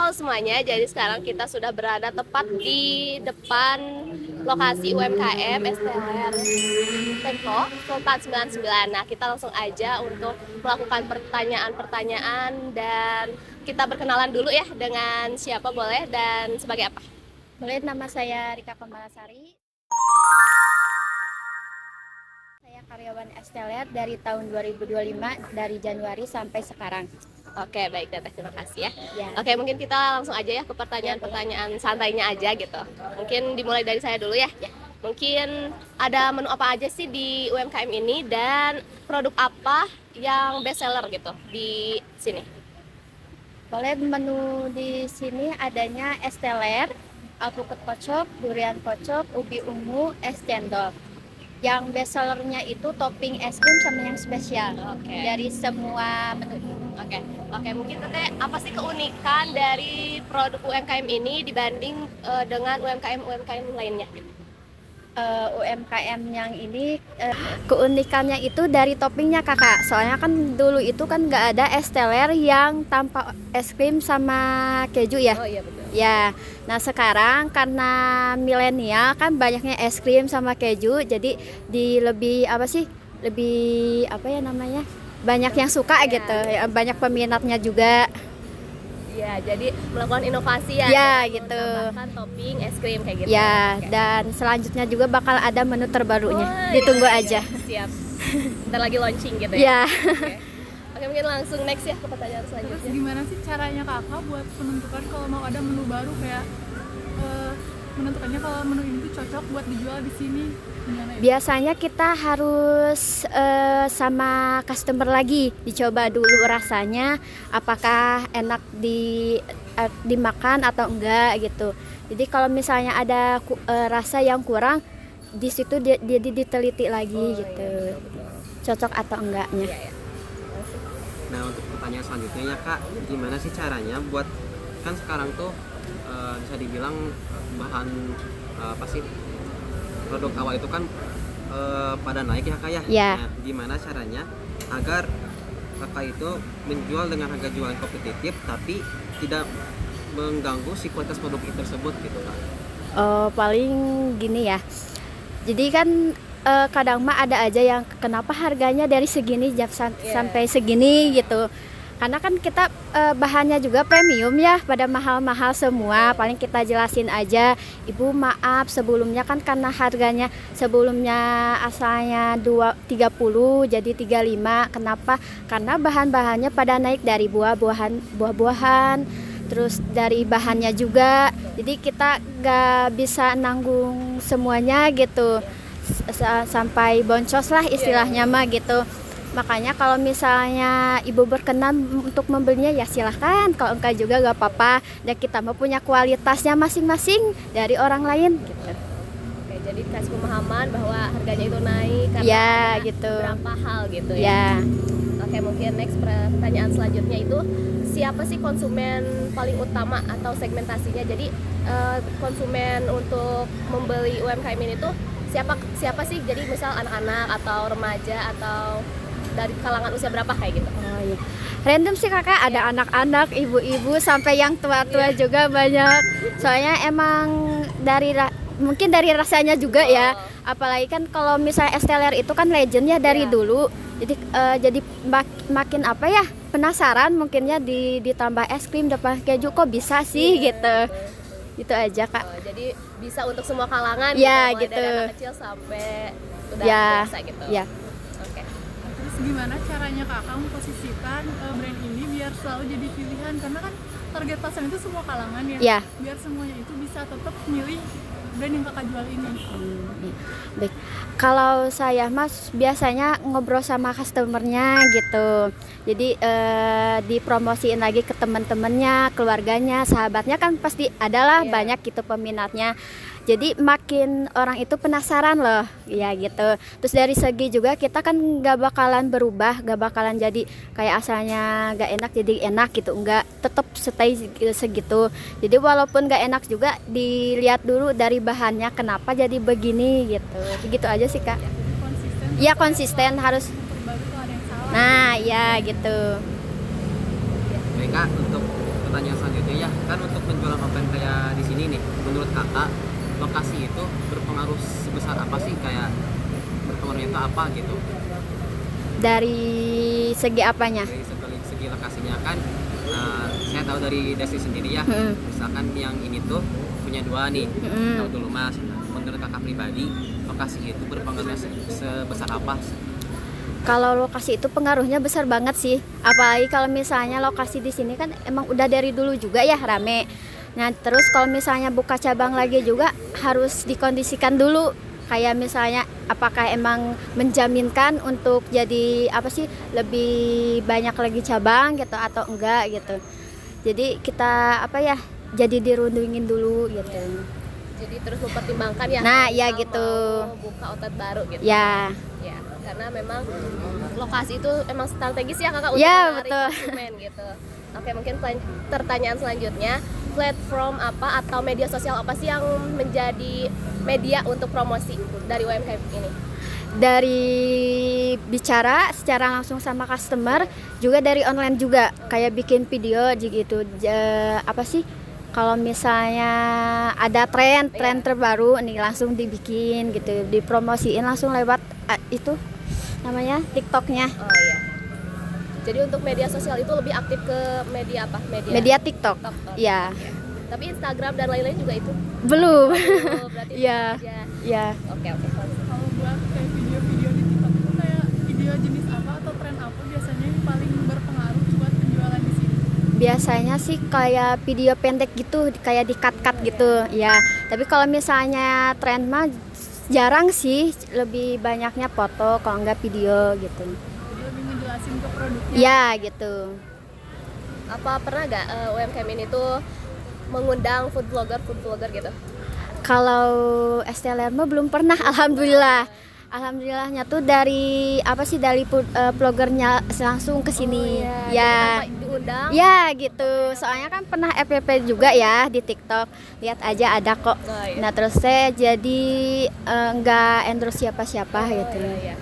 Halo semuanya, jadi sekarang kita sudah berada tepat di depan lokasi UMKM STLR Tempo Sultan 99. Nah, kita langsung aja untuk melakukan pertanyaan-pertanyaan dan kita berkenalan dulu ya dengan siapa boleh dan sebagai apa? Boleh, nama saya Rika Kamalasari. Saya karyawan STLR dari tahun 2025, dari Januari sampai sekarang. Oke, baik Teteh, terima kasih ya. Ya. Oke, mungkin kita langsung aja ya ke pertanyaan-pertanyaan santainya aja gitu. Mungkin dimulai dari saya dulu ya. Mungkin ada menu apa aja sih di UMKM ini dan produk apa yang best seller gitu di sini? Boleh, menu di sini adanya STLR, alpukat kocok, durian kocok, ubi ungu, es cendol. Yang best sellernya itu topping es krim sama yang spesial. Oke. Dari semua menu. Oke, mungkin Teteh apa sih keunikan dari produk UMKM ini dibanding dengan UMKM lainnya? UMKM yang ini keunikannya itu dari toppingnya kakak, soalnya kan dulu itu kan nggak ada es teler yang tanpa es krim sama keju ya. Oh iya betul. Ya, nah sekarang karena milenial kan banyaknya es krim sama keju, jadi lebih apa sih, lebih apa ya namanya, banyak yang suka Ya. gitu ya, banyak peminatnya juga. Ya, jadi melakukan inovasi ya. Ya, dengan gitu. menambahkan topping es krim kayak gitu. Ya, Oke. dan selanjutnya juga bakal ada menu terbarunya, Wah, ditunggu iya, aja. Siap. Ntar lagi launching gitu ya. Ya. Oke, mungkin langsung next ya ke pertanyaan Terus selanjutnya. gimana sih caranya kakak buat menentukan kalau mau ada menu baru, kayak menentukannya kalau menu ini tuh cocok buat dijual di sini? Gimana ya? Biasanya kita harus sama customer lagi dicoba dulu rasanya, apakah enak dimakan atau enggak gitu. Jadi kalau misalnya ada rasa yang kurang, di situ jadi diteliti lagi gitu, Iya, betul. cocok atau enggaknya. Iya, iya. Nah, untuk pertanyaan selanjutnya ya kak, gimana sih caranya buat, kan sekarang tuh bisa dibilang bahan apa sih, produk awal itu kan pada naik ya kak ya. Ya. Nah, gimana caranya agar kakak itu menjual dengan harga jual yang kompetitif tapi tidak mengganggu si kualitas produk itu tersebut gitu kak? Paling gini ya. Jadi kan kadang mah ada aja yang kenapa harganya dari segini sampai segini gitu. Karena kan kita bahannya juga premium ya, pada mahal-mahal semua. Paling kita jelasin aja, Ibu maaf sebelumnya kan karena harganya sebelumnya asalnya 30 jadi 35. Kenapa? Karena bahan-bahannya pada naik dari buah-buahan, terus dari bahannya juga. Jadi kita gak bisa nanggung semuanya gitu. Sampai boncos lah istilahnya mah gitu. Makanya kalau misalnya ibu berkenan untuk membelinya ya silahkan, kalau enggak juga gak apa-apa. Dan kita mah punya kualitasnya masing-masing dari orang lain gitu. Oke, jadi kasih pemahaman bahwa harganya itu naik karena Ya, ada gitu. beberapa hal gitu ya. Ya, Oke, mungkin next pertanyaan selanjutnya itu siapa sih konsumen paling utama atau segmentasinya? Jadi konsumen untuk membeli UMKM ini tuh siapa sih? Jadi misal anak-anak atau remaja atau dari kalangan usia berapa kayak gitu? oh iya. Random sih kakak, ada anak-anak, ibu-ibu sampai yang tua-tua juga banyak. Soalnya emang mungkin dari rasanya juga ya. Apalagi kan kalau misalnya STLR itu kan legend ya dari dulu. Jadi makin apa ya, penasaran mungkinnya ditambah es krim depan keju kok bisa sih gitu. Itu aja kak. Jadi bisa untuk semua kalangan Ya, mulai gitu. dari anak kecil sampai udah Ya, dewasa gitu. ya. Oke. Terus gimana caranya kakak memposisikan brand ini biar selalu jadi pilihan, karena kan target pasar itu semua kalangan ya. Ya. Biar semuanya itu bisa tetap milih brand yang kakak jual ini. Baik, kalau saya mas biasanya ngobrol sama customernya gitu. Jadi dipromosiin lagi ke teman-temannya, keluarganya, sahabatnya, kan pasti adalah Iya. banyak gitu peminatnya. Jadi makin orang itu penasaran loh, ya gitu. Terus dari segi juga kita kan nggak bakalan berubah, nggak bakalan jadi kayak asalnya nggak enak jadi enak gitu, nggak, tetap stay segitu. Jadi walaupun nggak enak juga dilihat dulu dari bahannya kenapa jadi begini gitu. Begitu aja sih kak. Konsisten. Iya konsisten harus. Baru tuh ada yang salah. Nah ya gitu. Baik kak, untuk pertanyaan selanjutnya ya, kan untuk penjualan offline kayak di sini nih, menurut kakak lokasi itu berpengaruh sebesar apa sih, kayak berpengaruhnya itu apa gitu? Dari segi apanya? Dari segi lokasinya kan, saya tahu dari Desi sendiri ya, misalkan yang ini tuh punya dua nih, tahu dulu mas. Menurut kakak pribadi, lokasi itu berpengaruh sebesar apa? Kalau lokasi itu pengaruhnya besar banget sih. Apalagi kalau misalnya lokasi di sini kan emang udah dari dulu juga ya rame. Nah, terus kalau misalnya buka cabang lagi juga harus dikondisikan dulu. Kayak misalnya apakah emang menjaminkan untuk jadi apa sih lebih banyak lagi cabang gitu atau enggak gitu. Jadi kita apa ya? Jadi dirundingin dulu gitu. Jadi terus mempertimbangkan ya. Nah, kalau ya misal gitu. mau buka outlet baru gitu. Ya. Ya, karena memang lokasi itu emang strategis ya kakak untuk Ya, menarik betul. konsumen gitu. Oke, mungkin pertanyaan selanjutnya, platform apa atau media sosial apa sih yang menjadi media untuk promosi dari UMKM ini? Dari bicara secara langsung sama customer, juga dari online juga kayak bikin video gitu. Apa sih kalau misalnya ada tren terbaru nih langsung dibikin gitu, dipromosiin langsung lewat itu namanya TikToknya. Oh iya. Jadi untuk media sosial itu lebih aktif ke media apa? Media TikTok. Ya. Tapi Instagram dan lain-lain juga itu. Belum. Oh, berarti Iya. itu aja. Ya. Oke. Kalau buat kayak video-video di TikTok itu kayak video jenis apa atau tren apa biasanya yang paling berpengaruh buat penjualan di sini? Biasanya sih kayak video pendek gitu, kayak di cut-cut gitu. Ya. Tapi kalau misalnya tren mah jarang sih, lebih banyaknya foto kalau enggak video gitu. Jadi lebih ngejelasin ke produknya. Ya, gitu. Apa pernah gak UMKM ini tuh mengundang food vlogger gitu? Kalau STLR mah belum pernah, alhamdulillah. Alhamdulillahnya tuh dari apa sih dari vlogernya langsung ke sini. Jadi Ya. tanpa diundang. Ya gitu. Soalnya kan pernah FYP juga ya di TikTok. Lihat aja ada kok. Oh, iya. Nah, terus saya jadi nggak endorse siapa-siapa gitu. Iya.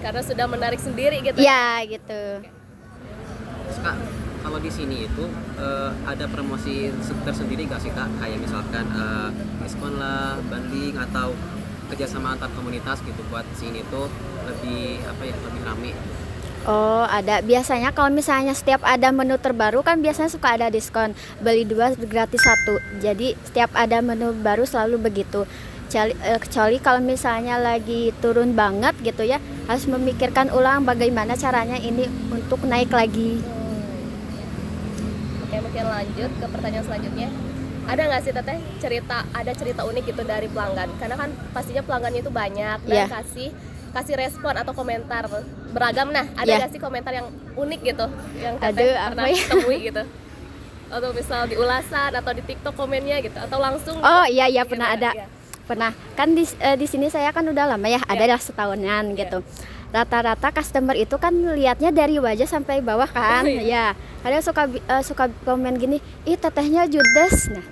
Karena sudah menarik sendiri gitu. Ya, gitu. Terus kak, kalau di sini itu ada promosi tersendiri gak sih kak? Kayak misalkan diskon lah, banding atau kerjasama antar komunitas gitu buat sini tuh lebih apa ya, lebih rame. Oh, ada. Biasanya kalau misalnya setiap ada menu terbaru kan biasanya suka ada diskon. Beli 2 gratis 1. Jadi setiap ada menu baru selalu begitu. Kecuali kalau misalnya lagi turun banget gitu ya, harus memikirkan ulang bagaimana caranya ini untuk naik lagi. Oke, mungkin lanjut ke pertanyaan selanjutnya. Ada nggak sih teteh cerita unik gitu dari pelanggan? Karena kan pastinya pelanggannya itu banyak dan Iya. kasih respon atau komentar beragam. Nah, ada Iya. nggak sih komentar yang unik gitu yang teteh Aduh, apa pernah ya? temui gitu? Atau misal di ulasan atau di TikTok komennya gitu atau langsung? Oh, iya gitu, pernah gimana? ada. Iya. Pernah. Kan di sini saya kan udah lama ya, adalah setahunan gitu. Rata-rata customer itu kan lihatnya dari wajah sampai bawah kan. Ya. Ada suka komen gini, "Ih, tetehnya judes." Nah,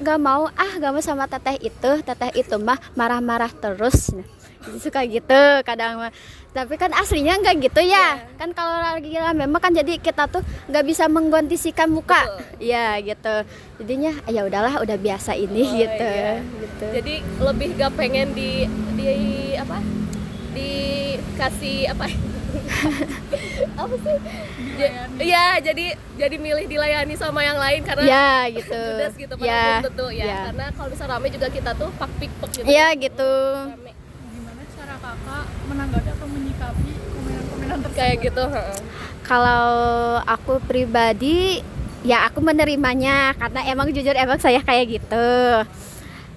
nggak mau sama teteh itu mah marah-marah terus. Nah, jadi suka gitu kadang mah. Tapi kan aslinya nggak gitu ya. Kan kalau lagi memang kan jadi kita tuh nggak bisa mengkondisikan muka. Iya gitu. Jadinya ya udahlah, udah biasa ini gitu. Iya. Gitu. Jadi lebih gak pengen di apa? Dikasih apa? Apa sih? Iya, jadi milih dilayani sama yang lain karena Ya gitu. judes gitu padahal Ya. belum tentu ya. Ya. Karena kalau bisa rame juga kita tuh pak-pik gitu. Iya gitu. Rame. Gimana cara kakak menanggapi atau menyikapi komenan-komenan tersebut? Kayak gitu, heeh. Kalau aku pribadi ya aku menerimanya karena emang jujur emang saya kayak gitu.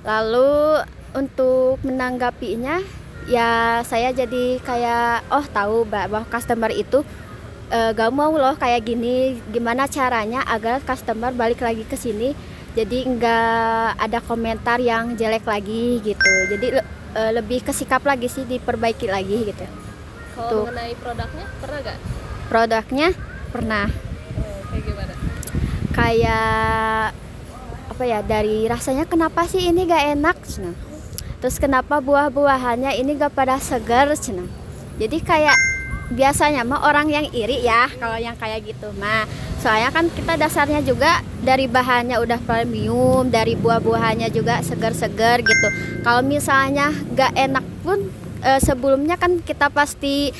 Lalu untuk menanggapinya ya saya jadi kayak tahu bahwa customer itu gak mau loh kayak gini, gimana caranya agar customer balik lagi ke sini jadi nggak ada komentar yang jelek lagi gitu. Jadi lebih ke sikap lagi sih, diperbaiki lagi gitu. Kalau Tuh. mengenai produknya pernah gak? Produknya pernah Kayak gimana? kayak apa ya, dari rasanya kenapa sih ini gak enak cenah. Terus kenapa buah-buahannya ini gak pada segar cenah. Jadi kayak biasanya mah orang yang iri ya kalau yang kayak gitu mah. Soalnya kan kita dasarnya juga dari bahannya udah premium, dari buah-buahannya juga segar-segar gitu. Kalau misalnya gak enak pun sebelumnya kan kita pasti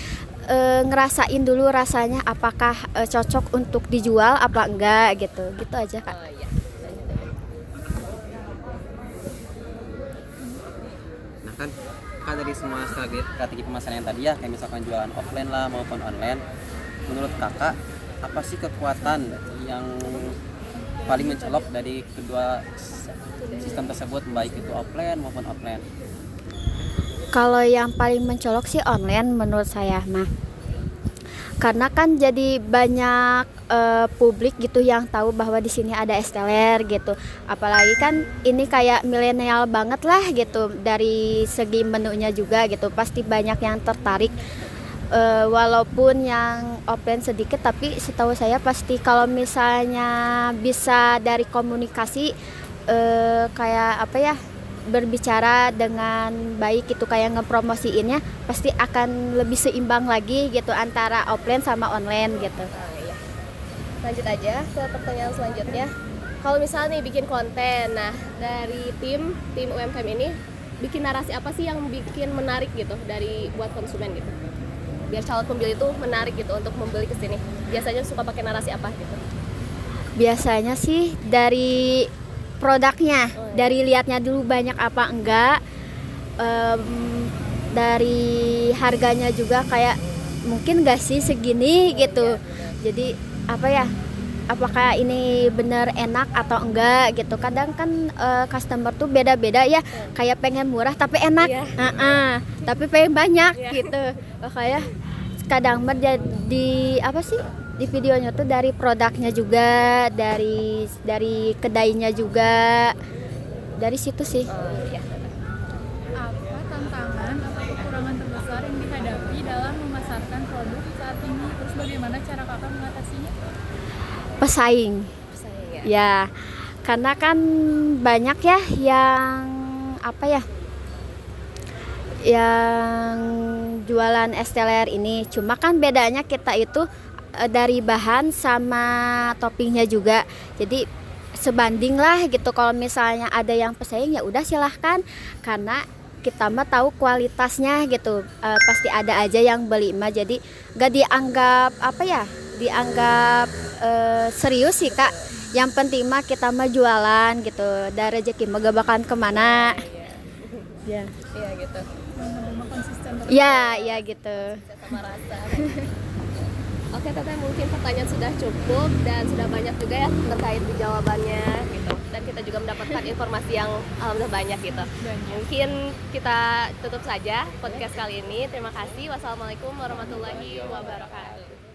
ngerasain dulu rasanya apakah cocok untuk dijual apa enggak gitu. Gitu aja Kak. Oh iya. Nah kan dari semua strategi pemasaran yang tadi ya, kayak misalkan jualan offline lah maupun online, menurut kakak apa sih kekuatan yang paling mencolok dari kedua sistem tersebut, baik itu offline maupun offline? Kalau yang paling mencolok sih online menurut saya mah. Karena kan jadi banyak publik gitu yang tahu bahwa di sini ada es teler gitu. Apalagi kan ini kayak milenial banget lah gitu, dari segi menunya juga gitu. Pasti banyak yang tertarik. Walaupun yang offline sedikit, tapi setahu saya pasti kalau misalnya bisa dari komunikasi kayak apa ya, berbicara dengan baik gitu, kayak ngepromosiinnya pasti akan lebih seimbang lagi gitu antara offline sama online gitu. Iya. Lanjut aja ke pertanyaan selanjutnya. Kalau misalnya nih bikin konten, nah dari tim UMKM ini bikin narasi apa sih yang bikin menarik gitu dari buat konsumen gitu? Biar calon pembeli itu menarik gitu untuk membeli ke sini. Biasanya suka pakai narasi apa gitu? Biasanya sih dari produknya, dari lihatnya dulu banyak apa enggak, dari harganya juga kayak mungkin gak sih segini gitu. Jadi apa ya, apakah ini bener enak atau enggak gitu. Kadang kan customer tuh beda-beda ya, kayak pengen murah tapi enak, tapi pengen banyak gitu. Makanya kadang menjadi apa sih, di videonya tuh dari produknya juga, dari kedainya juga, dari situ sih. Iya. Apa tantangan atau kekurangan terbesar yang dihadapi dalam memasarkan produk saat ini? Terus bagaimana cara kakak mengatasinya? Pesaing Saya ya, karena kan banyak ya yang apa ya, yang jualan es teler ini. Cuma kan bedanya kita itu dari bahan sama toppingnya juga, jadi sebanding lah gitu. Kalau misalnya ada yang pesaing ya udah silahkan, karena kita mah tahu kualitasnya gitu. Pasti ada aja yang beli mah, jadi gak dianggap apa ya, dianggap serius sih Kak. Yang penting mah kita mah jualan gitu, dari rezeki mah gak bakalan kemana ya. Iya gitu. Menerima konsisten terus. Ya gitu. Sama rasa. Oke Teteh, mungkin pertanyaan sudah cukup dan sudah banyak juga ya terkait di jawabannya gitu. Dan kita juga mendapatkan informasi yang alhamdulillah banyak gitu. Mungkin kita tutup saja podcast kali ini. Terima kasih. Wassalamualaikum warahmatullahi wabarakatuh.